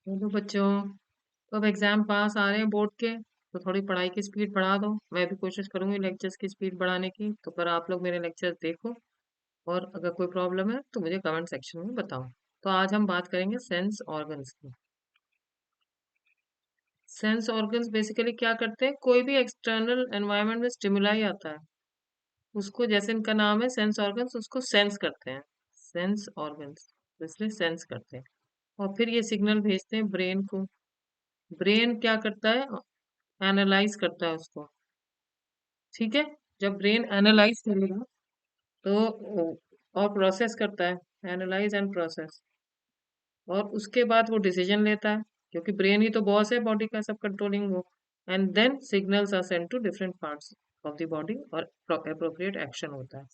Hello बच्चों। तो अब एग्जाम पास आ रहे हैं बोर्ड के, तो थोड़ी पढ़ाई की स्पीड बढ़ा दो। मैं भी कोशिश करूंगी लेक्चर्स की स्पीड बढ़ाने की, तो पर आप लोग मेरे लेक्चर्स देखो और अगर कोई प्रॉब्लम है तो मुझे कमेंट सेक्शन में बताओ। तो आज हम बात करेंगे सेंस ऑर्गन्स की। सेंस ऑर्गन्स बेसिकली क्या करते हैं, कोई भी एक्सटर्नल एनवायरनमेंट में स्टिमुलाई आता है उसको, जैसे इनका नाम है सेंस ऑर्गन्स, उसको सेंस करते हैं। सेंस ऑर्गन्स इसलिए सेंस करते हैं और फिर ये सिग्नल भेजते हैं ब्रेन को। ब्रेन क्या करता है, एनालाइज करता है उसको। ठीक है। जब ब्रेन एनालाइज करेगा तो और प्रोसेस करता है, एनालाइज एंड प्रोसेस, और उसके बाद वो डिसीजन लेता है, क्योंकि ब्रेन ही तो बॉस है बॉडी का, सब कंट्रोलिंग वो। And then signals are sent to different parts of the body और अप्रोप्रिएट एक्शन होता है।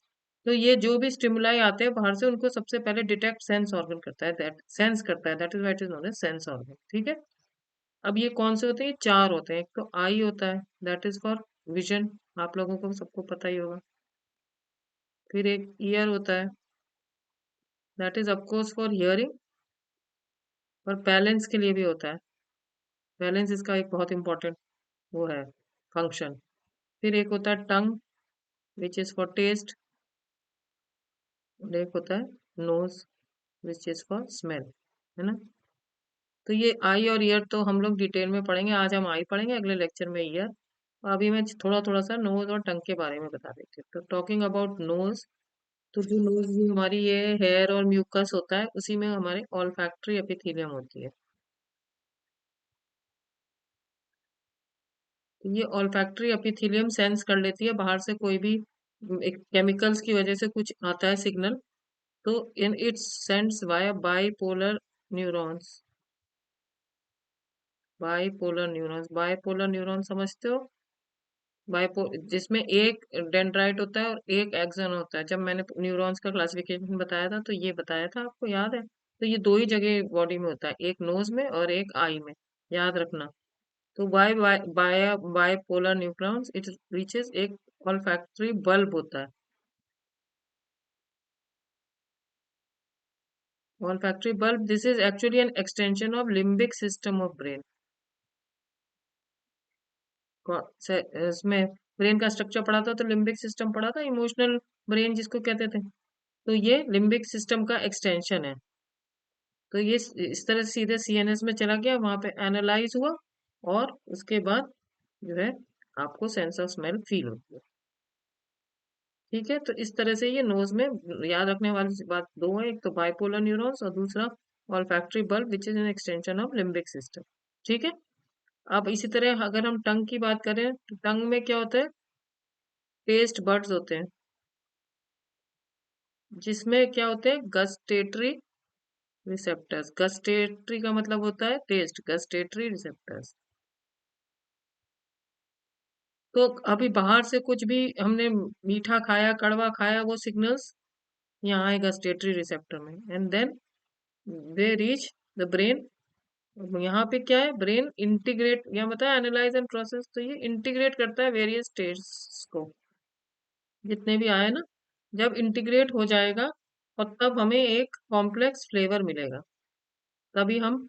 तो ये जो भी स्टिमुलाई आते हैं बाहर से, उनको सबसे पहले डिटेक्ट सेंस ऑर्गन करता है, दैट सेंस करता है, that is what is known as sense organ. ठीक है। अब ये कौन से होते हैं, ये चार होते हैं। एक तो आई होता है, दैट इज फॉर विजन, आप लोगों को सबको पता ही होगा। फिर एक ईयर होता है, that is of course for hearing, और बैलेंस के लिए भी होता है। बैलेंस इसका एक बहुत इंपॉर्टेंट वो है, फंक्शन। फिर एक होता है tongue, which is for taste, और एक होता है nose, which is for smell, है ना। तो ये आई और ईयर तो हम लोग डिटेल में पढ़ेंगे, आज हम आई पढ़ेंगे, अगले लेक्चर में ईयर। अभी मैं थोड़ा थोड़ा सा नोज और टंग के बारे में बता देती हूँ। तो टॉकिंग अबाउट नोज, तो जो नोज में हमारी ये हेयर और म्यूकस होता है, उसी में हमारे ऑल्फैक्टरी एपिथेलियम होती है। तो ये ऑल्फैक्टरी एपिथेलियम सेंस कर लेती है बाहर से कोई भी एक केमिकल्स की वजह से कुछ आता है सिग्नल, तो in its sends via bipolar neurons. Bipolar neurons, bipolar neuron समझते हो। बाइपो जिसमें एक डेंड्राइट होता है और एक एक्सन होता है। जब मैंने न्यूरॉन्स का क्लासिफिकेशन बताया था तो ये बताया था, आपको याद है। तो ये दो ही जगह बॉडी में होता है, एक नोज में और एक आई में, याद रखना। तो बाइपोलर न्यूरॉन्स इट रीचेस एक olfactory बल्ब होता है। olfactory bulb, this is actually an extension of limbic system of brain। इसमें ब्रेन का स्ट्रक्चर पढ़ा था, तो लिम्बिक सिस्टम पढ़ा था, इमोशनल ब्रेन जिसको कहते थे। तो ये लिम्बिक सिस्टम का एक्सटेंशन है। तो ये इस तरह से सीधे सीएनएस में चला गया, वहां पे एनालाइज हुआ, और उसके बाद जो है आपको सेंस ऑफ स्मेल फील होती है। ठीक है। तो इस तरह से ये नोज में याद रखने वाली बात दो है, एक तो बाइपोलर न्यूरॉन्स और दूसरा olfactory bulb which is an extension of limbic system. ठीक है। अब इसी तरह अगर हम टंग की बात करें, तो टंग में क्या होता है, टेस्ट बड्स होते हैं, जिसमें क्या होते हैं, गस्टेटरी रिसेप्टर्स। गस्टेटरी का मतलब होता है टेस्ट, गस्टेटरी रिसेप्टर्स। तो अभी बाहर से कुछ भी हमने मीठा खाया, कड़वा खाया, वो सिग्नल्स यहाँ आए गस्टेटरी रिसेप्टर में, and then they reach the brain. यहाँ पे क्या है, ब्रेन इंटीग्रेट, यहाँ बताया एनालाइज एंड प्रोसेस, तो ये इंटीग्रेट करता है वेरियस टेस्ट को, जितने भी आए ना। जब इंटीग्रेट हो जाएगा और तब हमें एक कॉम्प्लेक्स फ्लेवर मिलेगा। तभी हम,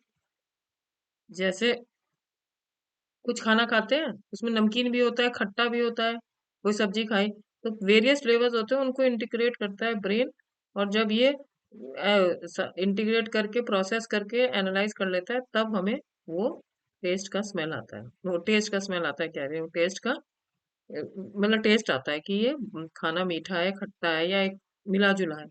जैसे कुछ खाना खाते हैं, उसमें नमकीन भी होता है, खट्टा भी होता है, कोई सब्जी खाई, तो वेरियस फ्लेवर्स होते हैं, उनको इंटीग्रेट करता है ब्रेन। और जब ये इंटीग्रेट करके प्रोसेस करके एनालाइज कर लेता है, तब हमें वो टेस्ट का स्मेल आता है, वो टेस्ट का स्मेल आता है, कह रही हूँ टेस्ट का मतलब टेस्ट आता है कि ये खाना मीठा है, खट्टा है, या एक मिला जुला है।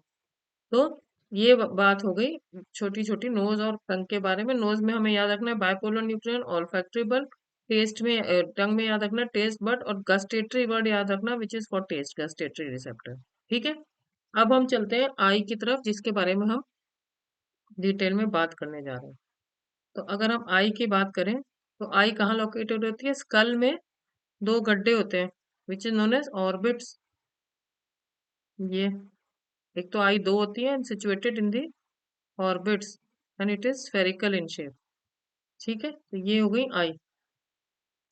तो ये बात हो गई छोटी छोटी नोज और टंग के बारे में। नोज में हमें याद रखना है bipolar nutrient, olfactory bulb. Taste में टंग में याद रखना टेस्ट बड, और गस्टेटरी वर्ड याद रखना which is for taste, gustatory receptor. ठीक है। अब हम चलते हैं आई की तरफ, जिसके बारे में हम डिटेल में बात करने जा रहे हैं। तो अगर हम आई की बात करें, तो आई कहाँ लोकेटेड होती है, स्कल में दो गड्ढे होते हैं, which is known as orbits. ये एक तो आई दो होती है, situated in the orbits, and it is spherical in shape. ठीक है। तो ये हो गई आई।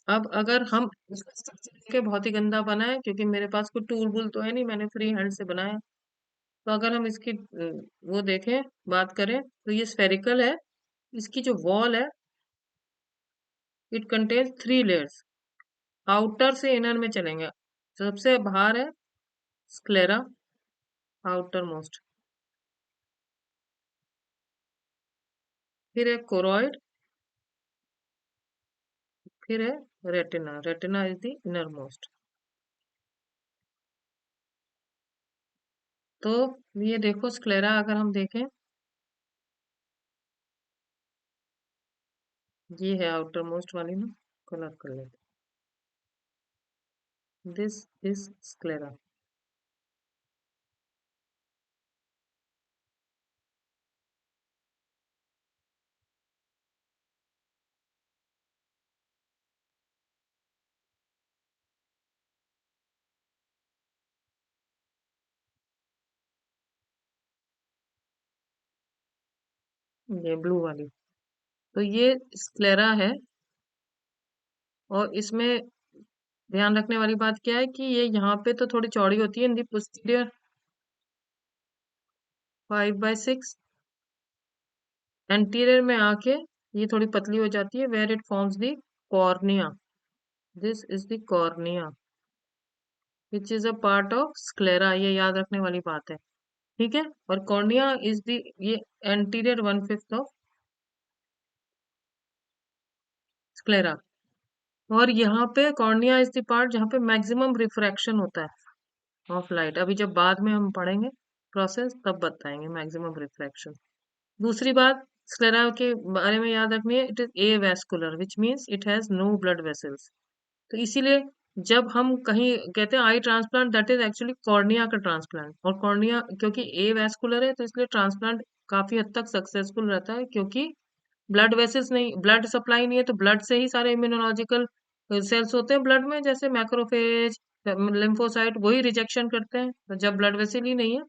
अब अगर हम इसका स्ट्रक्चर के बहुत ही गंदा बना है, क्योंकि मेरे पास कोई टूल वूल तो है नहीं, मैंने फ्री हैंड से बनाया। तो अगर हम इसकी वो देखें, बात करें, तो ये स्फेरिकल है, इसकी जो वॉल है, इट कंटेन्स 3 लेयर्स। आउटर से इनर में चलेंगे। सबसे बाहर है स्क्लेरा, आउटर मोस्ट। फिर है कोरॉइड, फिर है retina. Retina is the inner most. तो ये देखो स्क्लेरा अगर हम देखें, ये है आउटर मोस्ट वाली ना, कलर कर लेते। This is sclera. ये ब्लू वाली, तो ये स्क्लेरा है। और इसमें ध्यान रखने वाली बात क्या है कि ये यहाँ पे तो थोड़ी चौड़ी होती है इन दी पोस्टीरियर 5/6। एंटीरियर में आके ये थोड़ी पतली हो जाती है, where it forms the cornea. This is the cornea which is a part of sclera. ये याद रखने वाली बात है, ठीक है। और कॉर्निया इज द, ये एंटीरियर 1/5 ऑफ स्क्लेरा। और यहाँ पे कॉर्निया इज द पार्ट जहाँ पे मैक्सिमम रिफ्रैक्शन होता है ऑफ लाइट। अभी जब बाद में हम पढ़ेंगे प्रोसेस तब बताएंगे मैक्सिमम रिफ्रैक्शन। दूसरी बात स्क्लेरा के बारे में याद रखनी है, it is avascular which means it has no blood vessels. तो इसीलिए जब हम कहीं कहते हैं eye transplant, that is actually cornea का ट्रांसप्लांट। और कॉर्निया क्योंकि ए वेस्कुलर है तो इसलिए ट्रांसप्लांट काफी हद तक सक्सेसफुल रहता है, क्योंकि ब्लड वेसल्स नहीं, ब्लड सप्लाई नहीं है, तो ब्लड से ही सारे इम्यूनोलॉजिकल सेल्स होते हैं ब्लड में, जैसे मैक्रोफेज, लिम्फोसाइट, वही रिजेक्शन करते हैं। तो जब ब्लड वेसल ही नहीं है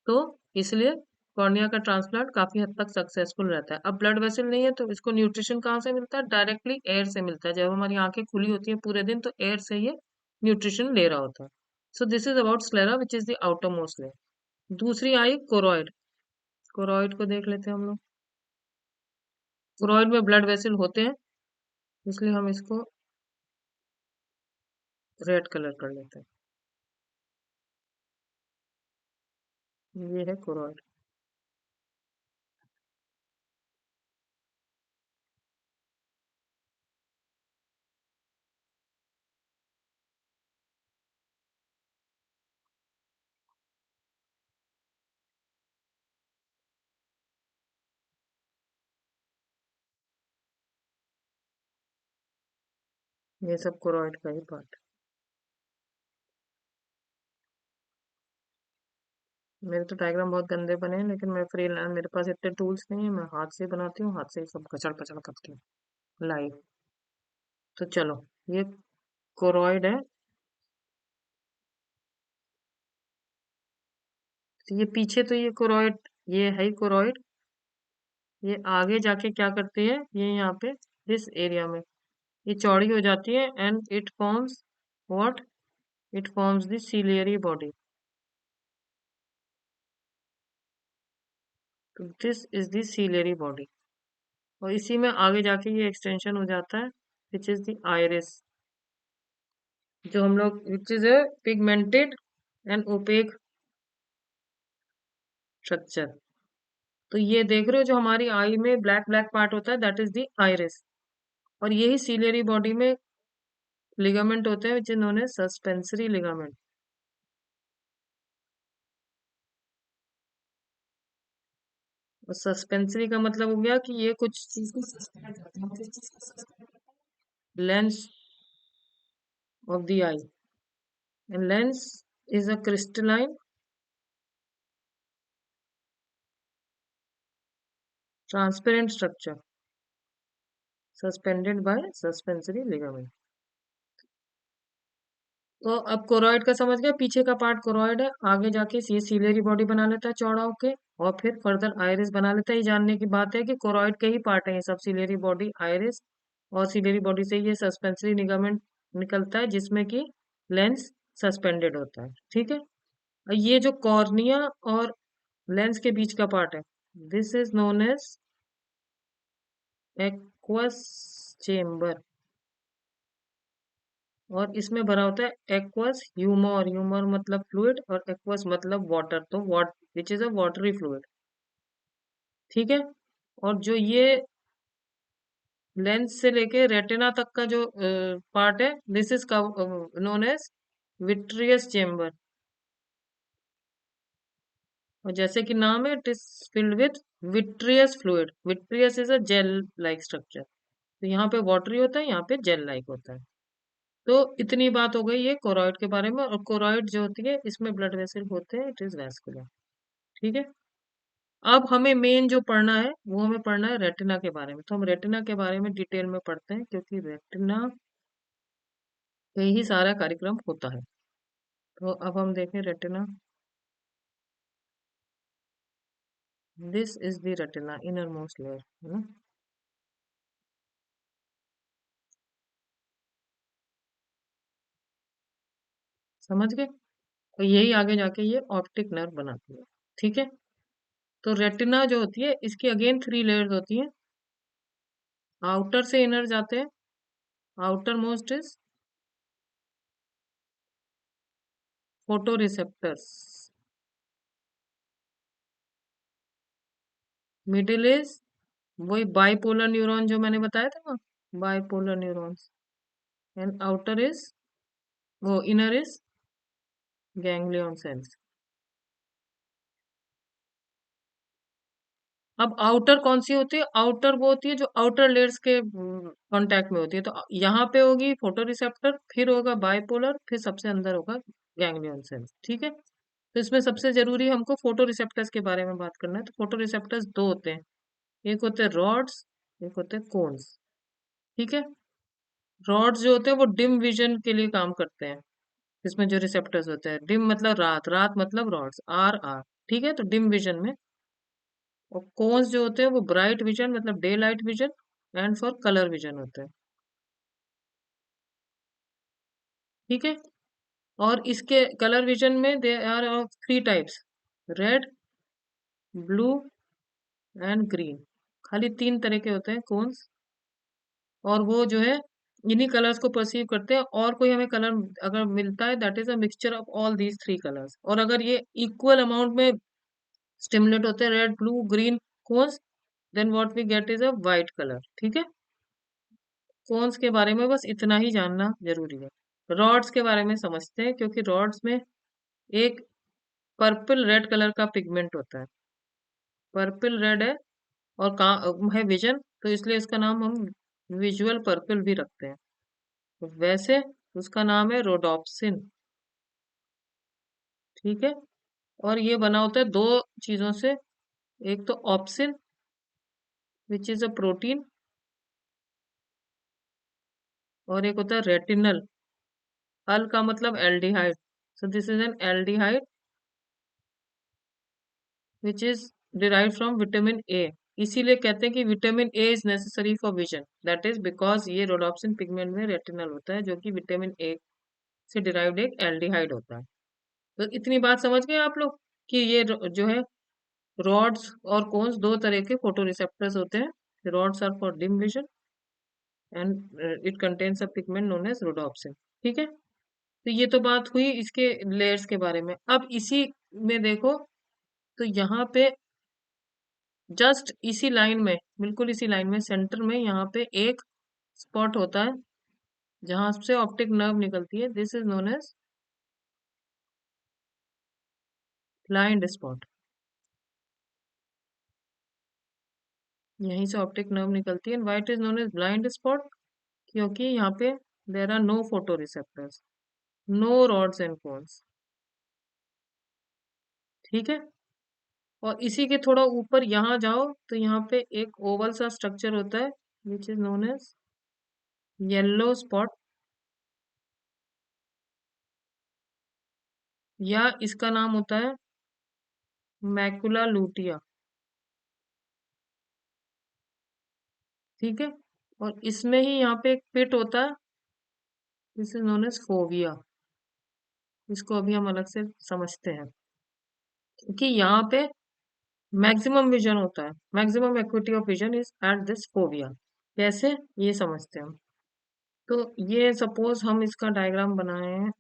तो इसलिए कॉर्निया का ट्रांसप्लांट काफी हद तक सक्सेसफुल रहता है। अब ब्लड वेसल नहीं है तो इसको न्यूट्रिशन कहाँ से मिलता है? डायरेक्टली एयर से मिलता है। जब हमारी आंखें खुली होती है पूरे दिन तो एयर से ये न्यूट्रिशन ले रहा होता है। सो this is about sclera which is the outer most layer. दूसरी आई कोरॉइड। कोरॉइड को देख लेते हैं हम लोग। कोरॉइड में ब्लड वेसल होते हैं, इसलिए हम इसको रेड कलर कर लेते हैं। ये है कोरॉइड। ये सब कोरॉइड का ही पार्ट। मेरे तो डायग्राम बहुत गंदे बने हैं, लेकिन मैं फ्री, मेरे पास इतने टूल्स नहीं है, मैं हाथ से बनाती हूँ, हाथ से ही सब कचड़ पचड़ करती हूँ लाइव। तो चलो, ये कोरॉइड है। तो ये पीछे तो ये कोरॉइड, ये है ही कोरॉइड। ये आगे जाके क्या करती है, ये यहाँ पे इस एरिया में ये चौड़ी हो जाती है and it forms what, it forms the ciliary body. तो this is the ciliary body. और इसी में आगे जाके ये एक्सटेंशन हो जाता है विच इज द आइरिस, जो हम लोग which is a pigmented and opaque structure. तो ये देख रहे हो जो हमारी आई में ब्लैक ब्लैक पार्ट होता है, दैट इज द आइरिस। और यही सीलियरी बॉडी में लिगामेंट होते हैं which is known as suspensory ligament. और सस्पेंसरी का मतलब हो गया कि ये कुछ चीज को सस्पेंड करते हैं, किस चीज को सस्पेंड करते हैं? Lens of the I. And lens is a crystalline transparent structure suspended bye suspensory ligament. तो अब कोरॉइड का समझ गया, पीछे का पार्ट कोरॉइड है, आगे जाके ये सीलियरी बॉडी बना लेता है चौड़ा होके, और फिर फर्दर आइरिस बना लेता है। ये जानने की बात है कि कोरॉइड के ही पार्ट है ये सब, सीलियरी बॉडी, आइरिस। और सीलियरी बॉडी से ये सस्पेंसरी लिगामेंट निकलता है जिसमें कि लेंस सस्पेंडेड होता है, ठीक है। और ये जो कॉर्निया और लेंस के बीच का पार्ट है, this is known as aqueous chamber, और इसमें भरा होता है एक्वस ह्यूमर, ह्यूमर मतलब फ्लूइड और एक्वस मतलब वाटर, तो what which is a watery fluid. ठीक है। और जो ये लेंस से लेके रेटिना तक का जो पार्ट है, this is known as vitreous chamber. और जैसे कि नाम है, it is filled with vitreous fluid. Vitreous is a gel like structure, तो यहाँ पे वाटरी होता है, यहाँ पे जेल लाइक होता है। तो इतनी बात हो गई ये कोरॉइड के बारे में। और कोरॉइड जो होती है, इसमें ब्लड वेसल होते हैं, इट इज वैस्कुलर। ठीक है। अब हमें मेन जो पढ़ना है, वो हमें पढ़ना है रेटिना के बारे में। तो हम रेटिना के बारे में डिटेल में पढ़ते हैं, क्योंकि रेटिना पे ही सारा कार्यक्रम होता है। तो अब हम देखें retina. This is the retina, inner most layer, है ना। समझ गए। तो यही आगे जाके ये ऑप्टिक नर्व बनाती है। ठीक है। तो रेटिना जो होती है, इसकी अगेन 3 लेयर्स होती हैं। आउटर से इनर जाते हैं। Outer most is photo receptors. Middle is वही बाइपोलर न्यूरॉन जो मैंने बताया था ना, bipolar neurons. And outer is, वो इनर इज गैंग्लियन सेल्स। अब आउटर कौन सी होती है? आउटर वो होती है जो आउटर लेयर्स के कांटेक्ट में होती है। तो यहाँ पे होगी फोटो रिसेप्टर, फिर होगा बाइपोलर, फिर सबसे अंदर होगा गैंग्लियन सेल्स। ठीक है। तो इसमें सबसे जरूरी हमको फोटो रिसेप्टर्स के बारे में बात करना है। तो फोटो रिसेप्टर्स दो होते हैं, एक होते हैं रॉड्स, एक होते हैं कोन्स। ठीक है। रॉड्स जो होते हैं वो डिम विजन के लिए काम करते हैं। इसमें जो रिसेप्टर्स होते हैं, डिम मतलब रात, रात मतलब रॉड्स, आर आर। ठीक है। तो डिम विजन में। और कोन्स जो होते हैं वो ब्राइट विजन मतलब day light vision, and for colour vision होते हैं। ठीक है। और इसके कलर विजन में they are of 3 types, red, blue and green. खाली 3 तरह के होते हैं कोन्स। और वो जो है इन्हीं कलर्स को परसीव करते हैं, और कोई हमें कलर अगर मिलता है, that is a mixture of all these 3 colours. और अगर ये इक्वल अमाउंट में स्टिमुलेट होते हैं, red blue green cones, then what we get is a white colour. ठीक है। कोन्स के बारे में बस इतना ही जानना जरूरी है। रॉड्स के बारे में समझते हैं, क्योंकि रॉड्स में एक पर्पल रेड कलर का पिगमेंट होता है। पर्पल रेड है, और है विजन, तो इसलिए इसका नाम हम विजुअल पर्पल भी रखते हैं। तो वैसे उसका नाम है रोडोप्सिन। ठीक है। और ये बना होता है 2 चीजों से, एक तो obscene which is a protein, और एक होता है रेटिनल। अल का मतलब aldehyde, so this is an aldehyde which is derive from vitamin A. इसीलिए कहते हैं कि vitamin A is necessary for vision, that is because ये रोडोप्सिन पिगमेंट में रेटिनल होता है, जो कि विटामिन ए से डिराइव्ड एक एल्डिहाइड होता है। तो इतनी बात समझ गए आप लोग कि ये जो है रॉड्स और कोन्स 2 तरह के फोटो रिसेप्टर्स होते हैं। Rods are for dim vision, and it contains a pigment known as rhodopsin. ठीक है। तो ये तो बात हुई इसके लेयर्स के बारे में। अब इसी में देखो, तो यहाँ पे जस्ट इसी लाइन में, बिल्कुल इसी लाइन में सेंटर में यहाँ पे एक स्पॉट होता है, जहां से ऑप्टिक नर्व निकलती है। This is known as blind spot. यहीं से ऑप्टिक नर्व निकलती है। Why it is known as blind spot? क्योंकि यहाँ पे there are no photo receptors, no rods and cones. ठीक है। और इसी के थोड़ा ऊपर यहाँ जाओ, तो यहाँ पे एक ओवल सा स्ट्रक्चर होता है, which is known as yellow spot, या इसका नाम होता है मैकुला लूटिया। ठीक है। और इसमें ही यहाँ पे एक पिट होता है, this is known as fovea. इसको अभी हम अलग से समझते हैं, क्योंकि यहाँ पे मैक्सिमम विजन होता है, maximum equity of vision is at this fovea. कैसे, ये समझते हैं हम। तो ये सपोज हम इसका डायग्राम बनाए हैं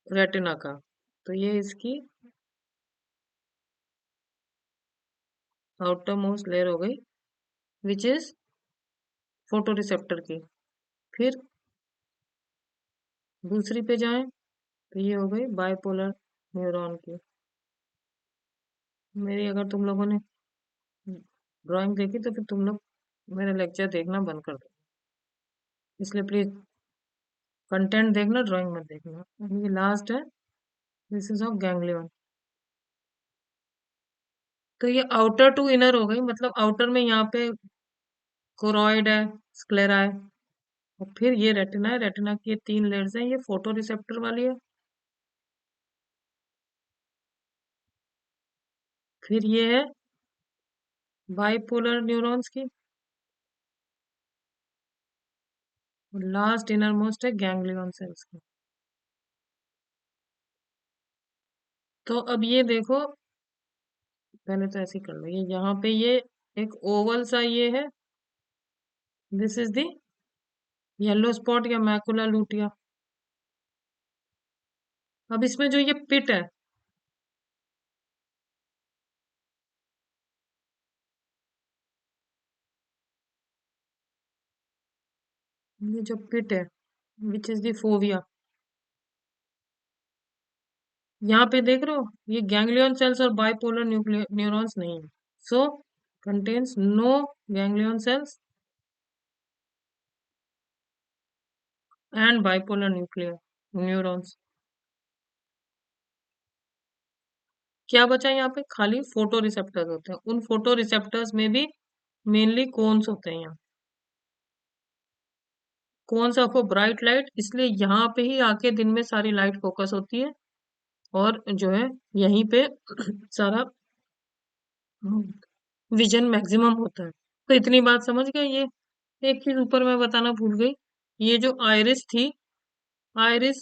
रेटिना का। तो ये इसकी आउटर मोस्ट लेयर हो गई, विच इज फोटो रिसेप्टर की। फिर दूसरी पे जाएं तो ये हो गई बाइपोलर न्यूरॉन की। मेरी अगर तुम लोगों ने ड्राइंग देखी तो फिर तुम लोग मेरा लेक्चर देखना बंद कर दो, इसलिए प्लीज कंटेंट देखना, ड्राइंग मत देखना। ये लास्ट है, दिस इज ऑफ गैंग्लियन। तो ये आउटर टू इनर हो गई, मतलब आउटर में यहाँ पे कोरॉइड है, स्क्लेरा है, और फिर ये रेटिना है। रेटिना की ये तीन लेयर्स हैं, ये फोटो रिसेप्टर वाली है। फिर ये है बाइपोलर न्यूरॉन्स की, और लास्ट इनर मोस्ट है गैंग्लियन सेल्स की। तो अब ये देखो, पहले तो ऐसे ही कर लो, ये यहाँ पे ये एक ओवल सा ये है, this is the yellow spot या मैकुला लूटिया। अब इसमें जो ये पिट है, ये जो पिट है विच इज द फोविया, यहाँ पे देख रहे हो ये गैंग्लियन सेल्स और बाइपोलर न्यूरॉन्स नहीं है। So contains no ganglion cells and bipolar nuclear neurons. क्या बचा यहाँ पे, खाली फोटो रिसेप्टर्स होते हैं। उन फोटो रिसेप्टर्स में भी मेनली कोन्स होते हैं यहाँ। Cones of a bright light, इसलिए यहाँ पे ही आके दिन में सारी लाइट फोकस होती है, और जो है यहीं पे सारा विजन मैक्सिमम होता है। तो इतनी बात समझ गए। ये एक चीज ऊपर मैं बताना भूल गई, ये जो आयरिस थी, आयरिस,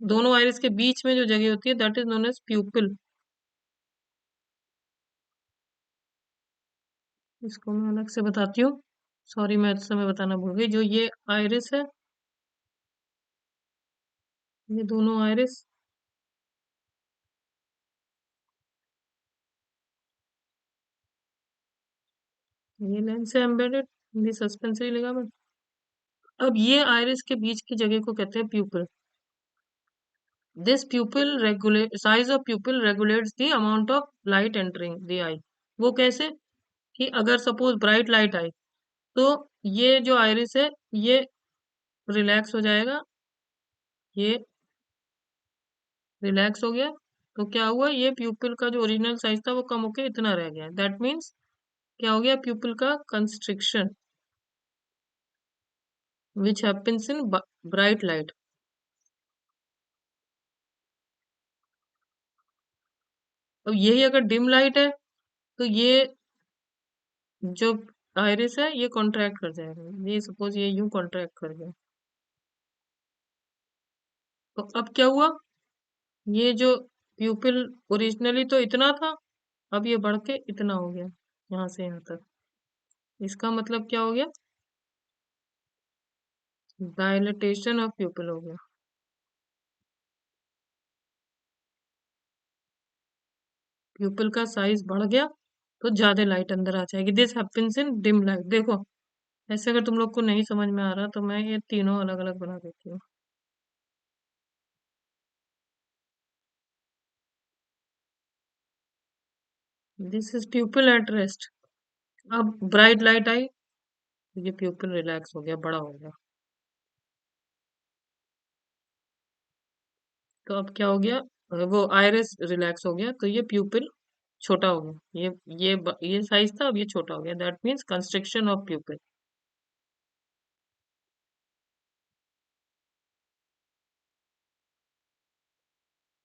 दोनों आयरिस के बीच में जो जगह होती है that is known as pupil. इसको मैं अलग से बताती हूँ, सॉरी मैं इस समय बताना भूल गई। जो ये आयरिस है, ये दोनों आयरिस, ये लेंस है embedded in the suspensory ligament. अब ये आयरिस के बीच की जगह को कहते हैं pupil. This pupil regulate size of pupil regulates the amount of light entering the eye. वो कैसे, कि अगर सपोज ब्राइट लाइट आई तो ये जो आयरिस है ये रिलैक्स हो जाएगा, ये रिलैक्स हो गया। तो क्या हुआ, ये प्यूपिल का जो ओरिजिनल साइज था वो कम होके इतना रह गया। दैट मीन्स क्या हो गया, प्यूपिल का constriction which happens in bright light. अब यही अगर डिम लाइट है तो ये जो आयरिस है ये कॉन्ट्रैक्ट कर जाएगा। ये सपोज ये यूं कॉन्ट्रैक्ट कर गया, तो अब क्या हुआ, ये जो प्यूपिल ओरिजिनली तो इतना था, अब ये बढ़ के इतना हो गया, यहाँ से यहाँ तक। इसका मतलब क्या हो गया, डायलेटेशन ऑफ प्यूपिल हो गया। प्यूपिल का साइज बढ़ गया तो ज्यादा लाइट अंदर आ जाएगी। This happens in dim light. देखो ऐसे अगर तुम लोग को नहीं समझ में आ रहा तो मैं ये तीनों अलग अलग बना देती हूँ। This is प्यूपिल at rest. अब ब्राइट लाइट आई तो ये प्यूपिल रिलैक्स हो गया, बड़ा हो गया। तो अब क्या हो गया, वो आइरिस रिलैक्स हो गया तो ये प्यूपिल छोटा हो गया। ये साइज था, अब ये छोटा हो गया। That means construction of प्यूपिल।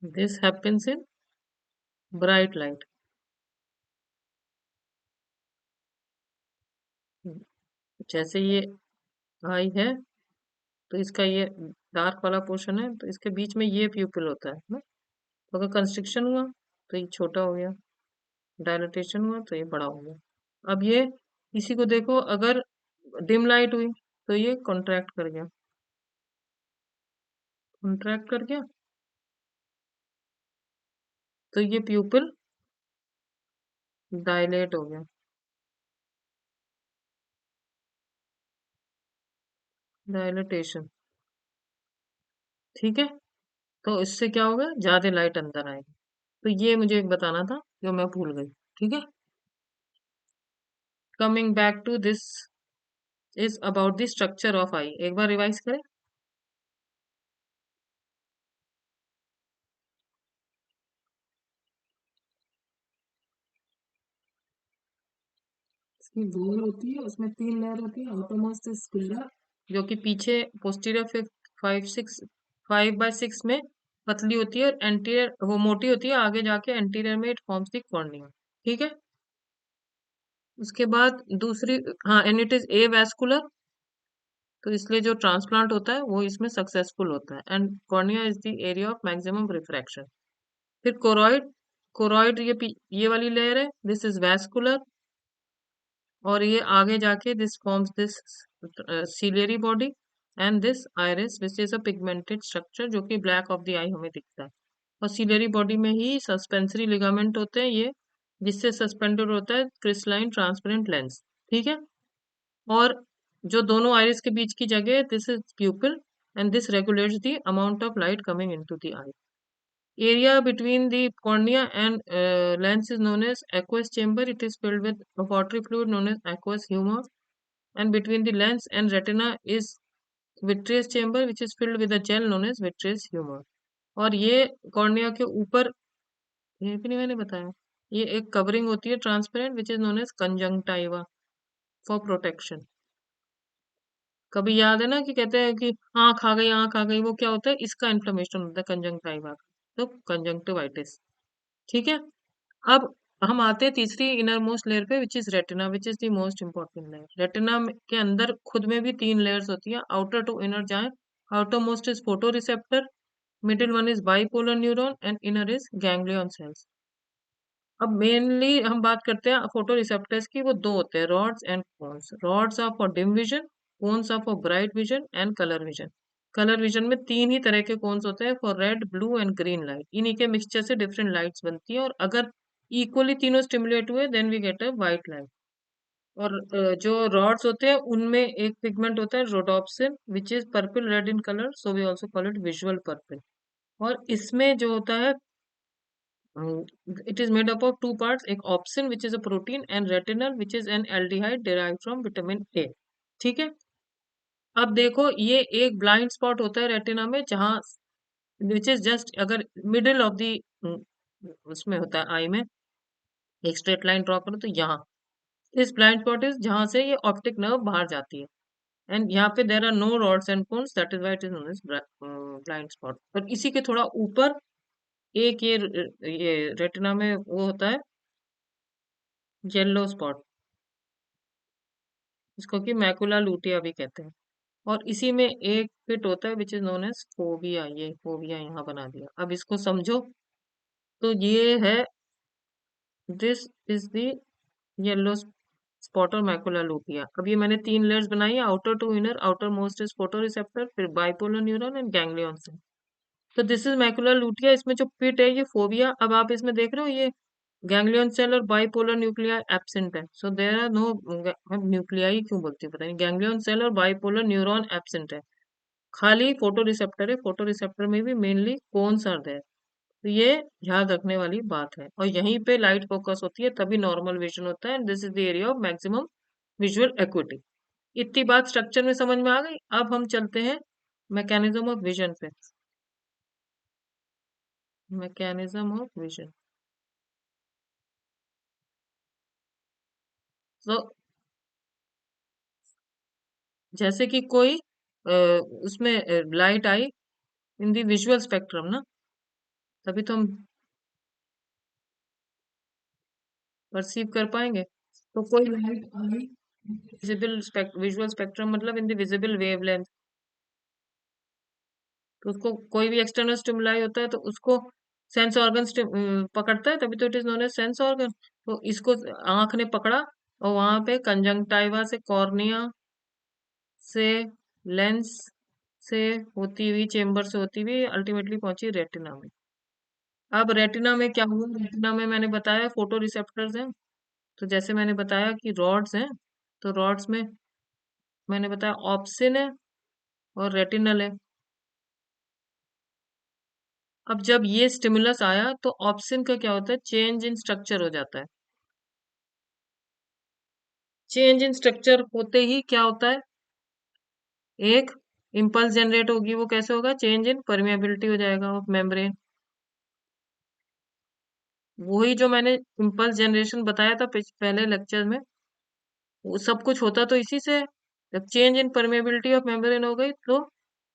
This happens in bright light. जैसे ये आई है तो इसका ये डार्क वाला पोर्शन है, तो इसके बीच में ये प्यूपिल होता है ना। तो अगर कंस्ट्रक्शन हुआ तो ये छोटा हो गया। डायलेटेशन हुआ तो ये बड़ा हो गया। अब ये इसी को देखो, अगर डिम लाइट हुई तो ये कॉन्ट्रैक्ट कर गया, कॉन्ट्रैक्ट कर गया, तो ये प्यूपिल डायलेट हो गया, डायलेटेशन। ठीक है, तो इससे क्या होगा, ज्यादा लाइट अंदर आएगी। तो ये मुझे एक बताना था जो मैं भूल गई। ठीक है, coming back to this is about the structure of eye. एक बार रिवाइज करें। इसकी गोल होती है, उसमें तीन लेयर होती है। आउटरमोस्ट स्क्लेरा, जो कि पीछे पोस्टीरियर फाइव सिक्स 5/6 में पतली होती है, और एंटीरियर वो मोटी होती है, आगे जाके एंटीरियर में इट फॉर्म्स द कॉर्निया। ठीक है, उसके बाद दूसरी, हाँ, and it is A vascular, तो इसलिए जो ट्रांसप्लांट होता है वो इसमें सक्सेसफुल होता है। And cornea is the area of maximum refraction. फिर कोरॉइड, कोरॉइड ये वाली लेयर है, दिस इज वैस्कुलर, और ये आगे जाके this forms this ciliary body, and this iris which is a pigmented structure जो कि ब्लैक ऑफ द आई हमें दिखता है। और सीलियरी बॉडी में ही सस्पेंसरी लिगामेंट होते हैं ये, जिससे सस्पेंडेड होता है क्रिस्टलाइन ट्रांसपेरेंट लेंस। ठीक है, और जो दोनों आइरिस के बीच की जगह है, this is प्यूपिल, and this regulates the amount of light coming into the I. Area between the cornea and lens is known as aqueous chamber. It is filled with a watery fluid known as aqueous humor. And between the lens and retina is vitreous chamber, which is filled with a gel known as vitreous humor. और ये cornea के ऊपर, ये भी नहीं मैंने बताया, ये एक कवरिंग होती है transparent, which is known as conjunctiva for protection. कभी याद है ना कि कहते हैं कि आंख आ गई, आंख आ गई, वो क्या होता है, इसका इन्फ्लेमेशन होता है कंजंक्टाइवा का, तो कंजंक्टिवाइटिस। ठीक है, अब हम आते हैं तीसरी इनर मोस्ट लेयर पे, which is retina, which is the most important layer. Retina के अंदर खुद में भी तीन लेयर्स होती है, आउटर टू इनर जाए। Outer most is photo receptor, middle one is bipolar neuron, and inner is ganglion cells. अब मेनली हम बात करते हैं फोटो रिसेप्टर्स की, वो दो होते हैं, rods and cones. Rods are for dim vision, cones are for bright vision and colour vision. Colour vision में तीन ही तरह के कोन्स होते हैं, for red, blue and green light. इन्हीं के मिक्सचर से डिफरेंट लाइट्स बनती है, और अगर इक्वली तीनों स्टिमुलेट हुए then we get a white light. और जो रॉड्स होते हैं उनमें एक पिगमेंट होता है rhodopsin, which is purple red in colour, so we also call it visual purple. और इसमें जो होता है, it is made up of two parts, एक opsin which is a protein and retinal which is an aldehyde derived from vitamin A। ठीक है, अब देखो ये एक ब्लाइंड स्पॉट होता है रेटिना में, जहां विच इज जस्ट, अगर मिडिल ऑफ द उसमें होता है आई में, एक स्ट्रेट लाइन ड्रॉ करो तो यहाँ इस ब्लाइंड स्पॉट इज जहां से ये ऑप्टिक नर्व बाहर जाती है। एंड यहाँ पे there are no rods and cones, that is why it is known as blind spot. और इसी के थोड़ा ऊपर एक ये रेटिना में वो होता है येलो स्पॉट, इसको कि मैकुला लूटिया भी कहते हैं। और इसी में एक फिट होता है which is known as fovea. ये फोबिया यहाँ बना दिया, अब इसको समझो। तो ये है, this is the yellow spot और मैकुला लूटिया। अब ये मैंने तीन लेयर्स बनाई है, outer to inner. Outer most is photo receptor, फिर bipolar neuron and ganglion cell. तो दिस इज मैकुला लूटिया, इसमें जो पिट है ये फोबिया। अब आप इसमें देख रहे हो ये गैंग्लियन सेल और बाइपोलर न्यूक्लिया एब्सेंट है, so there are no, nuclei क्यों बोलती है पता नहीं, गैंग्लियन सेल और बाइपोलर न्यूरॉन एब्सेंट है, खाली फोटो रिसेप्टर है। फोटो रिसेप्टर में भी मेनली कोन्स आर देयर। तो ये याद रखने वाली बात है, और यहीं पे लाइट फोकस होती है, तभी नॉर्मल विजन होता है, and this is the area of maximum visual equity. इतनी बात स्ट्रक्चर में समझ में आ गई। अब हम चलते हैं मैकेनिज्म ऑफ विजन पे। मैकेनिज्म ऑफ विजन, तो जैसे कि कोई उसमें लाइट आई इन दी विजुअल स्पेक्ट्रम ना, तभी तो हम परसीव कर पाएंगे। तो कोई लाइट आई विजिबल विजुअल स्पेक्ट्रम, मतलब इन द विजिबल वेवलेंथ, तो उसको कोई भी एक्सटर्नल स्टिमुलाई होता है तो उसको सेंस ऑर्गन पकड़ता है, तभी तो it is known as sense organ. तो इसको आंख ने पकड़ा और वहां पे कंजंक्टाइवा से कॉर्निया से लेंस से होती हुई चेम्बर से होती हुई अल्टीमेटली पहुंची रेटिना में। अब रेटिना में क्या हुआ, रेटिना में मैंने बताया फोटो रिसेप्टर्स हैं। तो जैसे मैंने बताया कि रॉड्स हैं, तो रॉड्स में मैंने बताया ऑप्सिन है और रेटिनल है। अब जब ये स्टिमुलस आया तो ऑप्सिन का क्या होता है, चेंज इन स्ट्रक्चर हो जाता है। चेंज इन स्ट्रक्चर होते ही क्या होता है, एक इम्पल्स जनरेट होगी। वो कैसे होगा, चेंज इन परमिएबिलिटी हो जाएगा ऑफ मेम्ब्रेन। वही जो मैंने इम्पल्स जनरेशन बताया था पहले लेक्चर में, वो सब कुछ होता तो इसी से है। जब change in permeability of membrane हो गई तो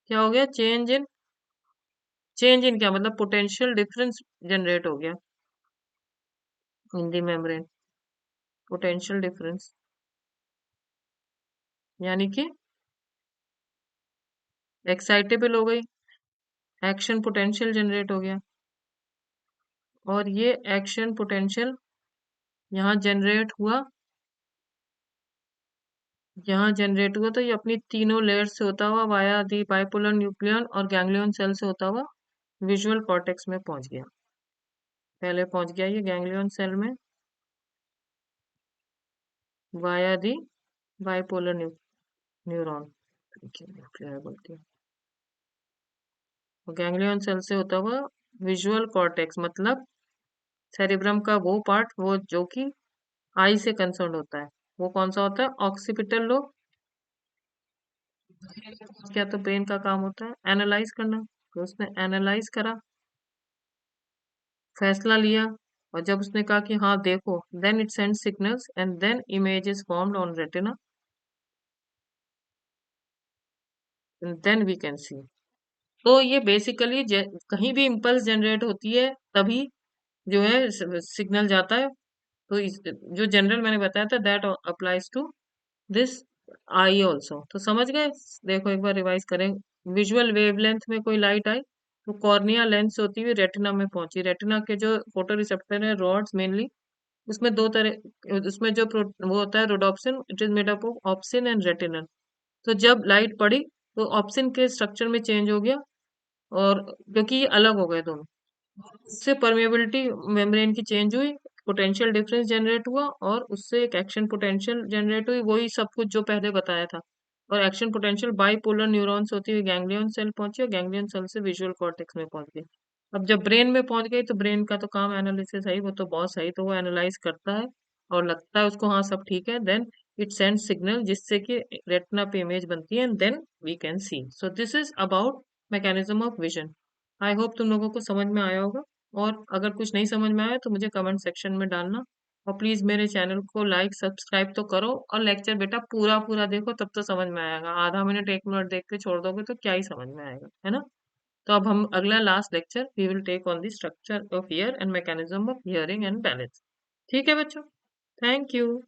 क्या हो गया, चेंज इन क्या मतलब पोटेंशियल डिफरेंस जनरेट हो गया इन दी मेम्ब्रेन। पोटेंशियल डिफरेंस यानी कि एक्साइटेबल हो गई, एक्शन पोटेंशियल जनरेट हो गया। और ये एक्शन पोटेंशियल यहाँ जनरेट हुआ, यहाँ जनरेट हुआ तो ये अपनी तीनों लेयर से होता हुआ वाया दी बाइपोलर न्यूक्लियन और गैंग्लियन सेल से होता हुआ विजुअल कॉर्टेक्स में पहुंच गया। पहले पहुंच गया ये गैंग्लियन सेल में वाया दी बाइपोलर न्यूरॉन, न्यूक्लियर बोलती है। गैंग्लियन सेल से होता हुआ विजुअल कॉर्टेक्स मतलब सेरिब्रम का वो पार्ट, वो जो कि आई से कंसर्न होता है। वो कौन सा होता है, ऑक्सीपिटल लोब। क्या तो ब्रेन का काम होता है एनालाइज करना, तो उसने एनालाइज करा, फैसला लिया, और जब उसने कहा कि हाँ देखो, then it send signals and then image is formed on retina and then we can see. तो ये बेसिकली कहीं भी इम्पल्स जनरेट होती है तभी जो है सिग्नल जाता है। तो जो जनरल मैंने बताया था that applies to this eye also. तो समझ गए, देखो एक बार रिवाइज करें। विजुअल वेवलेंथ में कोई लाइट आई तो कॉर्निया लेंस होती हुई रेटिना में पहुंची। रेटिना के जो फोटो रिसेप्टर है रॉड्स मेनली, उसमें दो तरह, उसमें जो वो होता है rhodopsin, it is made up of obscene and retinal. तो जब लाइट पड़ी तो ऑप्सिन के स्ट्रक्चर में चेंज हो गया, और क्योंकि ये अलग हो गए दोनों, उससे परमेबिलिटी मेम्ब्रेन की चेंज हुई, पोटेंशियल डिफरेंस जनरेट हुआ, और उससे एक एक्शन पोटेंशियल जनरेट हुई, वही सब कुछ जो पहले बताया था। और एक्शन पोटेंशियल बाइपोलर न्यूरॉन्स होती हुई गैंग्लियन सेल पहुंची और गैंग्लियन सेल से विजुअल कॉर्टेक्स में पहुंच गई। अब जब ब्रेन में पहुंच गई तो ब्रेन का तो काम एनालिसिस है ही, वो तो बहुत सही, तो वो एनालाइज करता है और लगता है उसको हाँ सब ठीक है, देन इट सेंड सिग्नल जिससे कि रेटिना पे इमेज बनती है and then we can see. So this is about mechanism of vision. I hope तुम लोगों को समझ में आया होगा। और अगर कुछ नहीं समझ में आया तो मुझे कमेंट सेक्शन में डालना। और प्लीज मेरे चैनल को लाइक सब्सक्राइब तो करो, और लेक्चर बेटा पूरा पूरा देखो तब तो समझ में आएगा। आधा मिनट एक मिनट देख के छोड़ दोगे तो क्या ही समझ में आएगा, है ना। तो अब हम अगला last lecture we will take on the structure of ear and mechanism of hearing and balance. ठीक है बच्चों, थैंक यू।